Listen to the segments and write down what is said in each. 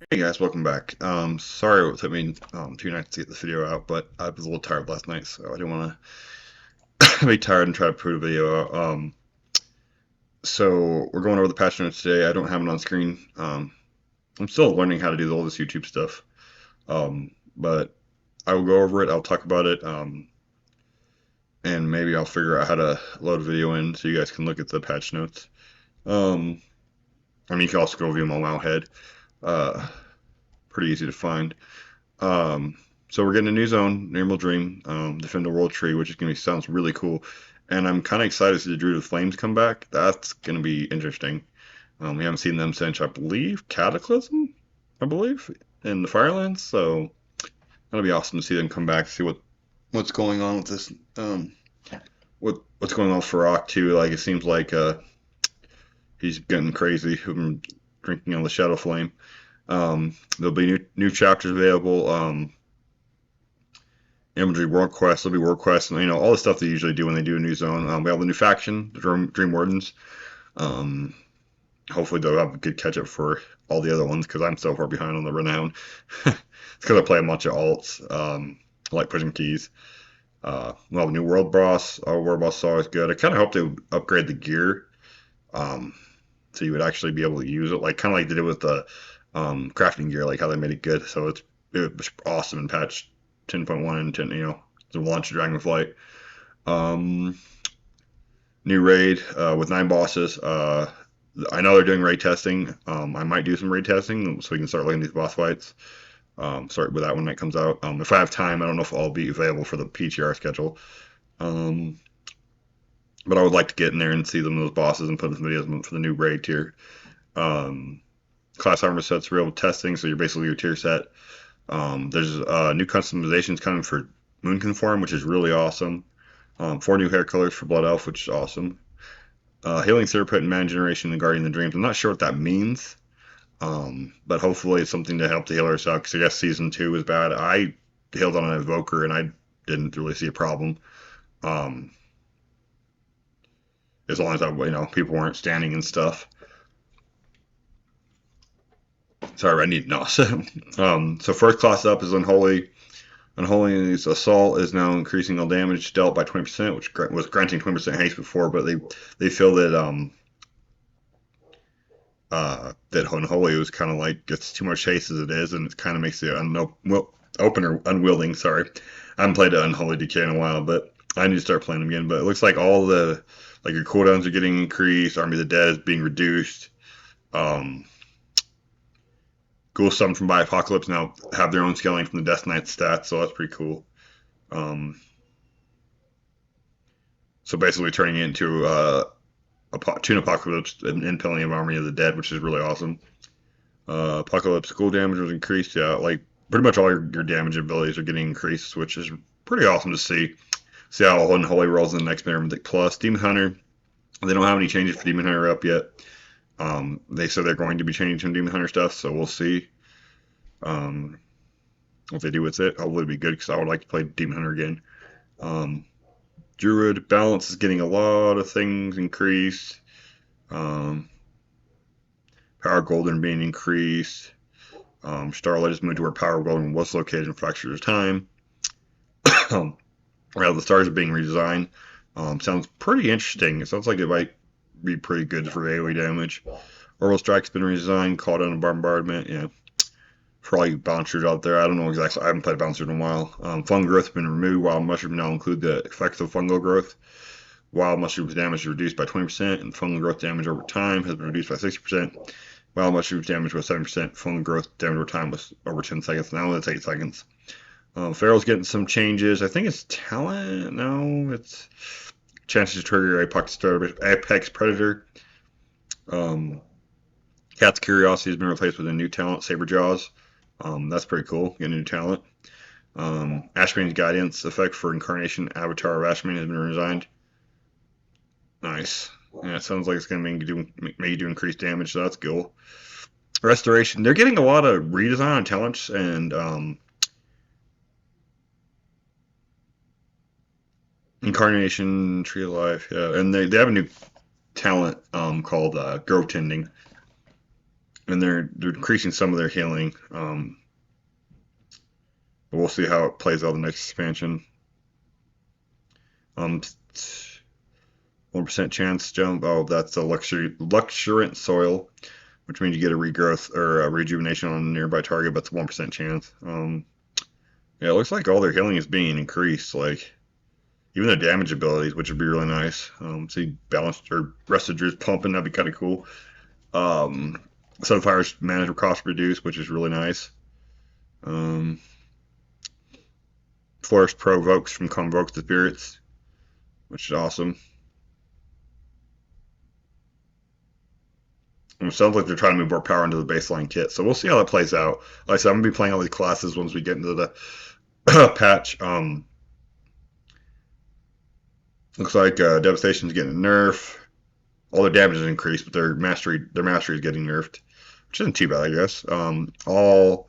Hey guys, welcome back. Sorry it took me 2 nights to get this video out, but I was a little tired last night, so I didn't want to be tired and try to put a video out. So we're going over the patch notes today. I don't have it on screen. I'm still learning how to do all this YouTube stuff, but I will go over it. I'll talk about it, and maybe I'll figure out how to load a video in so you guys can look at the patch notes. Um, I mean, you can also go view them on Wowhead. Uh, Pretty easy to find. Um, so we're getting a new zone, Emerald Dream, Defend the World Tree, which is gonna be sounds really cool, and I'm kind of excited to see the Druid of Flames come back. That's gonna be interesting. We haven't seen them since I believe Cataclysm, I believe, in the Firelands. So that'll be awesome to see them come back, see what's going on with this, what's going on with Farok too. Like it seems like he's getting crazy from drinking on the Shadow Flame. There'll be new chapters available. Imagery World Quest, there'll be World Quest, and all the stuff they usually do when they do a new zone. We have the new faction, the Dream Wardens. Um, Hopefully they'll have a good catch up for all the other ones because I'm so far behind on the Renown. It's because I play a bunch of alts, like pushing keys. Well, new World Boss, our World Boss is always good. I kind of hope they would upgrade the gear, um, so you would actually be able to use it, like kind of like they did with the crafting gear, like how they made it good. So it was awesome in patch 10.1 and 10, the launch of Dragonflight. Um, New raid with 9 bosses. I know they're doing raid testing. I might do some raid testing so we can start looking at these boss fights. Start with that when that comes out. If I have time, I don't know if I'll be available for the PTR schedule. Um, but I would like to get in there and see them those bosses and put some videos for the new raid tier. Um, Class armor sets real testing, so you're basically your tier set. There's new customizations coming for Moon Conform, which is really awesome. 4 new hair colors for Blood Elf, which is awesome. Healing Serpent and Man Generation and Guardian of the Dreams. I'm not sure what that means, but hopefully it's something to help the healers out, because I guess Season 2 was bad. I healed on an Evoker, and I didn't really see a problem. Um, as long as people weren't standing and stuff. Sorry, I need NOS. So first class up is Unholy. Unholy's Assault is now increasing all damage dealt by 20%, which was granting 20% haste before, but they feel that that Unholy was kind of like gets too much haste as it is, and it kind of makes it open or unwielding. Sorry, I haven't played Unholy Decay in a while, but I need to start playing them again. But it looks like all the like your cooldowns are getting increased. Army of the Dead is being reduced. Um, Ghoul Summon from By Apocalypse now have their own scaling from the Death Knight stats, so that's pretty cool. Um, so basically turning it into Toon Apocalypse and Impelling of Army of the Dead, which is really awesome. Apocalypse cool damage was increased. Yeah, like pretty much all your damage abilities are getting increased, which is pretty awesome to see. See how Unholy rolls in the next Mythic Plus. Demon Hunter, they don't have any changes for Demon Hunter up yet. They said they're going to be changing some Demon Hunter stuff, so we'll see. What they do with it, hopefully it'll be good, because I would like to play Demon Hunter again. Um, Druid balance is getting a lot of things increased. Um, Power Golden being increased. Starlight is moved to where Power Golden was located in Fracture's Time. Well, the stars are being redesigned. Sounds pretty interesting. It sounds like it might be pretty good for AoE damage. Orbital Strike's been redesigned, called on a bombardment. Yeah, for all you bouncers out there, I don't know exactly. I haven't played bouncer in a while. Fungal growth has been removed. Wild mushroom now include the effects of fungal growth. Wild mushroom's damage is reduced by 20%, and fungal growth damage over time has been reduced by 60%. Wild mushroom's damage was 7%. Fungal growth damage over time was over 10 seconds. Now it's 8 seconds. Pharaoh's getting some changes. I think it's talent. No, it's chances to trigger Apex Predator. Um, Cat's Curiosity has been replaced with a new talent, Saber Jaws. That's pretty cool. Get a new talent. Ashman's Guidance effect for Incarnation Avatar of Ashman has been resigned. Nice. Yeah, it sounds like it's going to make you do increased damage, so that's cool. Restoration. They're getting a lot of redesign on talents, and Incarnation, Tree of Life, yeah. And they have a new talent called Grove Tending. and they're increasing some of their healing. But we'll see how it plays out in the next expansion. 1% chance jump. Oh, that's a luxuriant soil, which means you get a regrowth or a rejuvenation on a nearby target, but it's a 1% chance. Yeah, it looks like all their healing is being increased. Like even their damage abilities, which would be really nice. See balanced or rested Drew's pumping, that'd be kind of cool. Um, Sunfire's management cost reduced, which is really nice. Um, Flourish provokes from convoke the spirits, which is awesome. And it sounds like they're trying to move more power into the baseline kit, so we'll see how that plays out. Like I said, I'm gonna be playing all these classes once we get into the patch. Looks like Devastation's getting a nerf. All their damage is increased, but their mastery is getting nerfed, which isn't too bad, I guess. All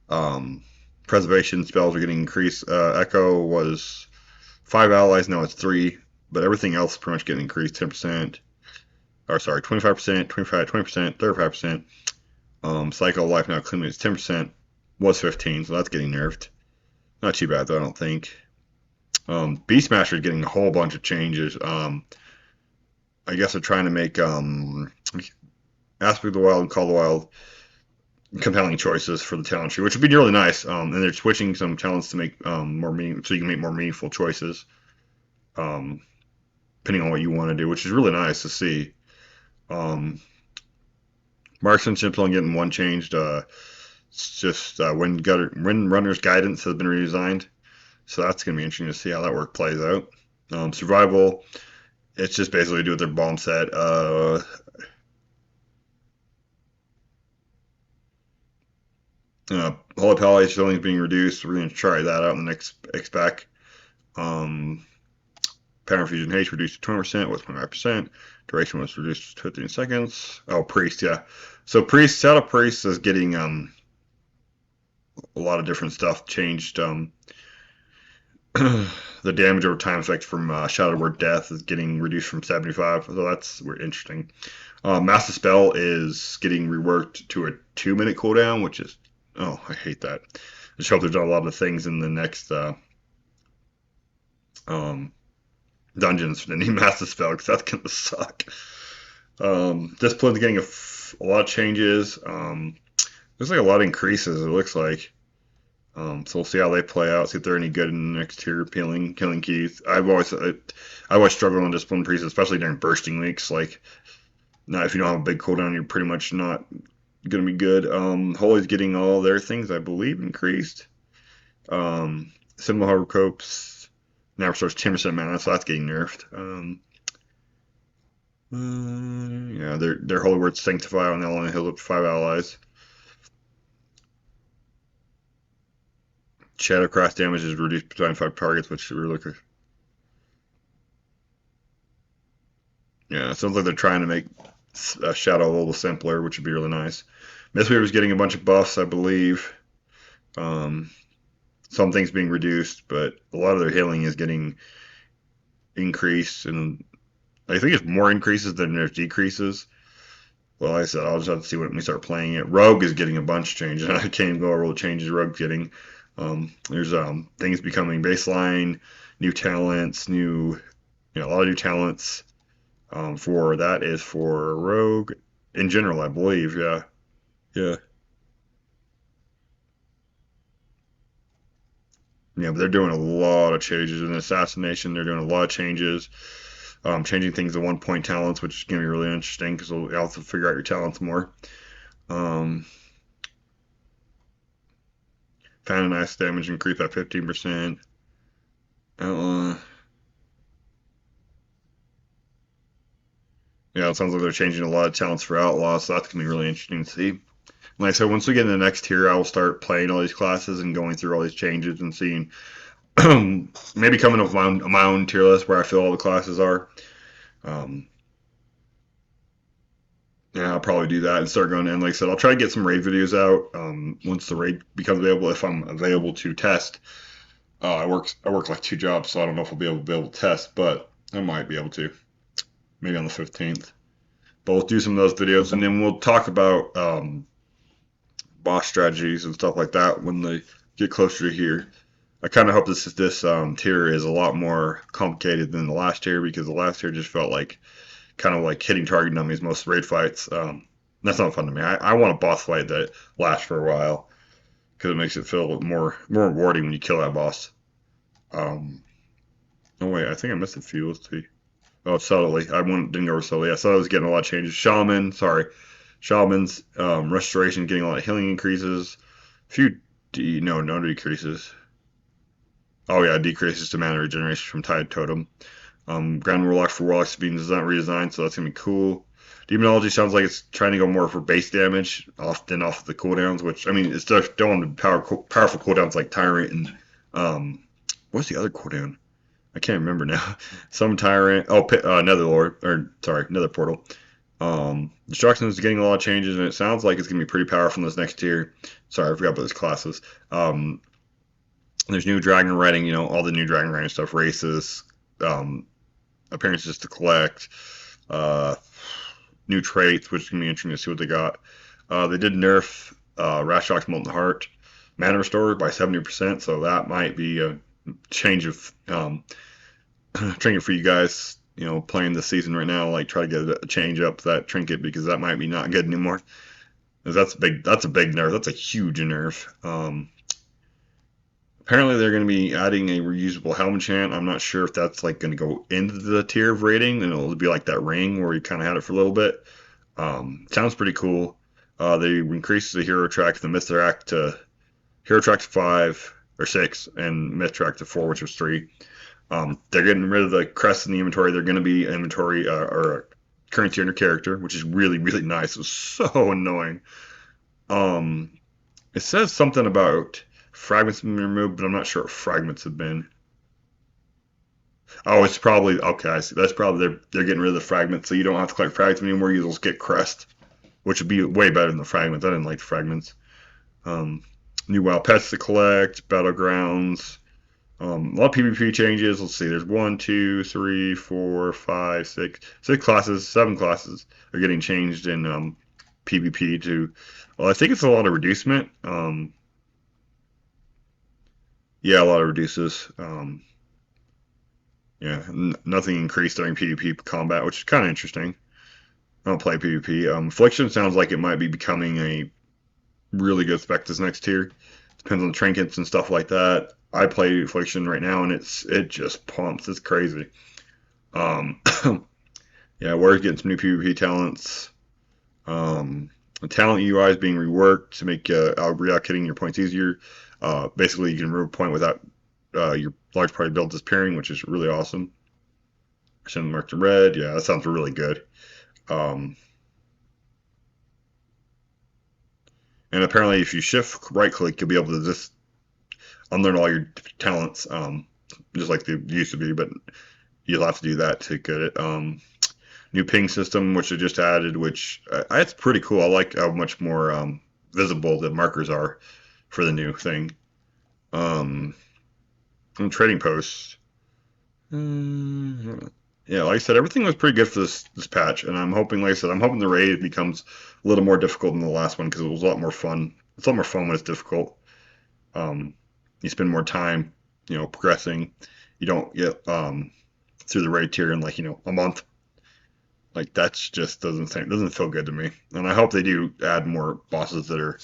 um, preservation spells are getting increased. Echo was 5 allies, now it's 3, but everything else is pretty much getting increased 10%. Or sorry, 25%, 25, 20%, 35%. Cycle of Life now clearly is 10%, was 15, so that's getting nerfed. Not too bad though, I don't think. Beastmaster is getting a whole bunch of changes. I guess they're trying to make Aspect of the Wild and Call of the Wild compelling choices for the talent tree, which would be really nice. And they're switching some talents to make so you can make more meaningful choices, um, depending on what you want to do, which is really nice to see. Um, Marksmanship's only getting one changed. It's just Wind Runner's Guidance has been redesigned, so that's going to be interesting to see how that work plays out. Survival, it's just basically do with their bomb set. Holy Pally healing is being reduced. We're going to try that out in the next expect. Power Fusion Haste reduced to 20%, was 25%. Duration was reduced to 15 seconds. Oh, Priest, yeah. So Shadow Priest is getting a lot of different stuff changed. The damage over time effect from Shadow Word Death is getting reduced from 75, so that's interesting. Master Spell is getting reworked to a 2-minute cooldown, which is, oh, I hate that. I just hope there's not a lot of things in the next um, dungeons for the new Master Spell, because that's going to suck. Discipline's getting a lot of changes. There's like a lot of increases, it looks like. So we'll see how they play out. See if they're any good in the next tier. Killing keys. I always struggle on discipline priests, especially during bursting weeks. Like, now if you don't have a big cooldown, you're pretty much not gonna be good. Holy's getting all their things, I believe, increased. Symbol Horoscopes now restores 10% mana, so that's getting nerfed. Yeah, their Holy Words Sanctify and they'll only heal up to 5 allies. Shadowcross damage is reduced between 5 targets, which we're looking. Yeah, it sounds like they're trying to make Shadow a little simpler, which would be really nice. Mistweaver's getting a bunch of buffs, I believe. Um, some things being reduced, but a lot of their healing is getting increased, and I think it's more increases than there's decreases. Well, like I said, I'll just have to see when we start playing it. Rogue is getting a bunch of changes. I can't even go over all the changes Rogue's getting. There's things becoming baseline, new talents, a lot of new talents. For that is for Rogue in general, I believe. Yeah, yeah, yeah. But they're doing a lot of changes in Assassination. They're doing a lot of changes. Changing things to 1 point talents, which is going to be really interesting because we'll have to figure out your talents more. Um, Fan and Ice damage increased by 15%. Yeah, it sounds like they're changing a lot of talents for Outlaw, so that's going to be really interesting to see. Like I said, once we get in the next tier, I will start playing all these classes and going through all these changes and seeing maybe coming up with my own tier list where I feel all the classes are. Um, yeah, I'll probably do that and start going in. Like I said, I'll try to get some raid videos out once the raid becomes available. If I'm available to test, I work like 2 jobs, so I don't know if I'll be able to test, but I might be able to. Maybe on the 15th. But we'll do some of those videos, and then we'll talk about boss strategies and stuff like that when they get closer to here. I kind of hope this tier is a lot more complicated than the last tier, because the last tier just felt like kind of like hitting target dummies most raid fights. That's not fun to me. I want a boss fight that lasts for a while, because it makes it feel more rewarding when you kill that boss. Um, oh wait, I think I missed a few. Let's see. Oh, subtly. Didn't go over subtly. I thought I was getting a lot of changes. Shaman's restoration getting a lot of healing increases. A few no decreases. Oh yeah, decreases to mana regeneration from Tide Totem. Ground Warlock for Warlock's being redesigned, so that's gonna be cool. Demonology sounds like it's trying to go more for base damage, often off the cooldowns, which, I mean, it's still doing powerful cooldowns like Tyrant and what's the other cooldown? I can't remember now. Some Tyrant, Netherlord, or sorry, Nether Portal. Destruction is getting a lot of changes, and it sounds like it's gonna be pretty powerful in this next tier. Sorry, I forgot about those classes. There's new dragon writing, all the new dragon writing stuff, races, um, appearances to collect, uh, new traits, which is gonna be interesting to see what they got. They did nerf Rashok's Molten Heart mana restore by 70%, so that might be a change of trinket for you guys, playing this season right now. Like, try to get a change up that trinket, because that might be not good anymore. 'Cause that's big. That's a big nerf. That's a huge nerf. Apparently, they're going to be adding a reusable helm enchant. I'm not sure if that's like going to go into the tier of rating, and it'll be like that ring where you kind of had it for a little bit. Sounds pretty cool. They increased the hero track, the myth track to hero track to 5 or 6, and myth track to 4, which was 3. They're getting rid of the crest in the inventory. They're going to be inventory or currency under character, which is really, really nice. It was so annoying. It says something about fragments have been removed, but I'm not sure what fragments have been. Oh, it's probably okay. I see. That's probably they're getting rid of the fragments, so you don't have to collect fragments anymore. You just get crest, which would be way better than the fragments. I didn't like the fragments. Um, New wild pets to collect, battlegrounds. A lot of PvP changes. Let's see. There's 1, 2, 3, 4, 5, 6 classes. 7 classes are getting changed in PvP to. Well, I think it's a lot of reducement. Yeah, a lot of reduces. Yeah, nothing increased during PvP combat, which is kind of interesting. I don't play PvP. Affliction sounds like it might be becoming a really good spec this next tier. Depends on the trinkets and stuff like that. I play Affliction right now, and it just pumps. It's crazy. Um, yeah, we're getting some new PvP talents. The talent UI is being reworked to make reallocating your points easier. Basically, you can remove a point without your large party build disappearing, which is really awesome. Send mark to red. Yeah, that sounds really good. Um, and apparently, if you shift right click, you'll be able to just unlearn all your talents, just like they used to be, but you'll have to do that to get it. New ping system, which they just added, which it's pretty cool. I like how much more visible the markers are for the new thing. And trading posts. Yeah, like I said, everything was pretty good for this patch, and I'm hoping, like I said, I'm hoping the raid becomes a little more difficult than the last one, because it was a lot more fun. It's a lot more fun when it's difficult. Um, you spend more time, progressing. You don't get through the raid tier in like a month. Like, that's just doesn't feel good to me. And I hope they do add more bosses that are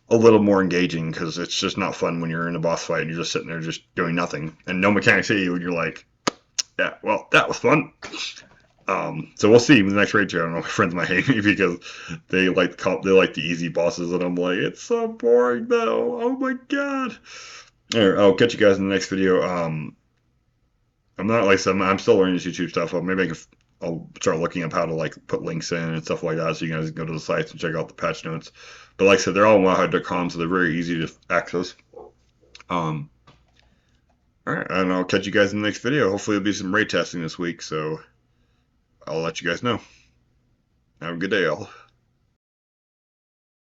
a little more engaging, because it's just not fun when you're in a boss fight and you're just sitting there just doing nothing and no mechanics hit you and you're like, yeah, well, that was fun. So we'll see in the next raid tier. I don't know, my friends might hate me because they like the easy bosses, and I'm like, it's so boring though. Oh my god. All right, I'll catch you guys in the next video. I'm not, like I said, I'm still learning this YouTube stuff. I'll start looking up how to like put links in and stuff like that, so you guys can go to the sites and check out the patch notes. But like I said, they're all wowhide.com, so they're very easy to access. Um, all right, and I'll catch you guys in the next video. Hopefully, there'll be some raid testing this week, so I'll let you guys know. Have a good day, all.